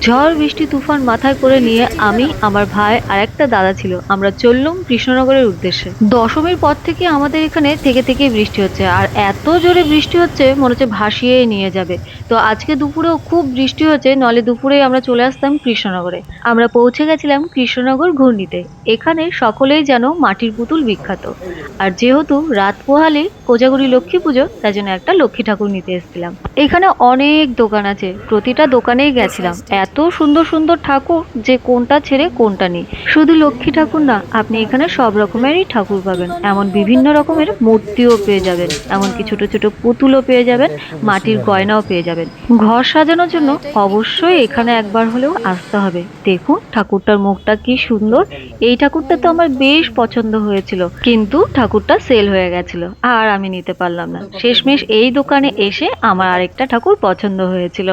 ঝড় বৃষ্টি তুফান মাথায় করে নিয়ে আমি, আমার ভাই আর একটা দাদা ছিল, আমরা চললুম কৃষ্ণনগরের উদ্দেশ্যে। দশমীর পর থেকে আমাদের এখানে থেকে থেকে বৃষ্টি হচ্ছে, আর এত জোরে বৃষ্টি হচ্ছে মনে হচ্ছে ভাসিয়ে নিয়ে যাবে। তো আজকে দুপুরেও খুব বৃষ্টি হচ্ছে, নলে দুপুরেই আমরা চলে আসতাম কৃষ্ণনগরে। আমরা পৌঁছে গেছিলাম কৃষ্ণনগর ঘূর্ণিতে। এখানে সকলেই যেন মাটির পুতুল বিখ্যাত। আর যেহেতু রাত পোহালে কোজাগরী লক্ষ্মী পুজো, তাই জন্য একটা লক্ষ্মী ঠাকুর নিতে এসেছিলাম। এখানে অনেক দোকান আছে, প্রতিটা দোকানেই গেছিলাম। এত সুন্দর সুন্দর ঠাকুর যে কোনটা ছেড়ে কোনটা নেই। শুধু লক্ষ্মী ঠাকুর না, আপনি এখানে সব রকমেরই ঠাকুর পাবেন। এমন বিভিন্ন রকমের মূর্তিও পেয়ে যাবেন, এমনকি ছোট ছোট পুতুলও পেয়ে যাবেন, মাটির গয়নাও পেয়ে যাবেন। ঘর সাজানোর জন্য অবশ্যই এখানে একবার হলেও আসতে হবে। দেখুন ঠাকুরটার মুখটা কি সুন্দর। এই ঠাকুরটা তো আমার বেশ পছন্দ হয়েছিল, কিন্তু ঠাকুরটা সেল হয়ে গেছিল আর আমি নিতে পারলাম না। শেষমেশ এই দোকানে এসে আমার আরেকটা ঠাকুর পছন্দ হয়েছিল।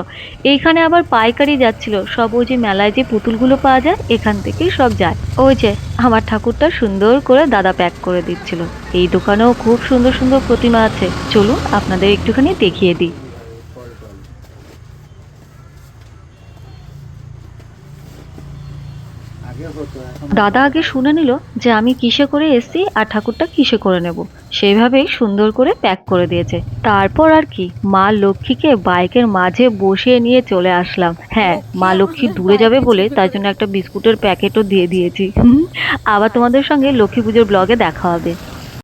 এইখানে আবার পাইকারি যাচ্ছিল সব, ওই যে মেলায় যে পুতুলগুলো পাওয়া যায় এখান থেকেই সব যায়। ওই যে আমার ঠাকুরটা সুন্দর করে দাদা প্যাক করে দিচ্ছিল। এই দোকানেও খুব সুন্দর সুন্দর প্রতিমা আছে, চলুন আপনাদের একটুখানি দেখিয়ে দিই। দাদা আগে শুনে নিল যে আমি কিসে করে এসছি আর ঠাকুরটা কিসে করে নেব। সেইভাবেই সুন্দর করে প্যাক করে দিয়েছে। তারপর আর কি, মা লক্ষ্মীকে বাইকের মাঝে বসিয়ে নিয়ে চলে আসলাম। হ্যাঁ, মা লক্ষ্মী দূরে যাবে বলে তাই জন্য একটা বিস্কুটের প্যাকেটও দিয়ে দিয়েছি। আবার তোমাদের সঙ্গে লক্ষ্মী পুজোর ব্লগে দেখা হবে।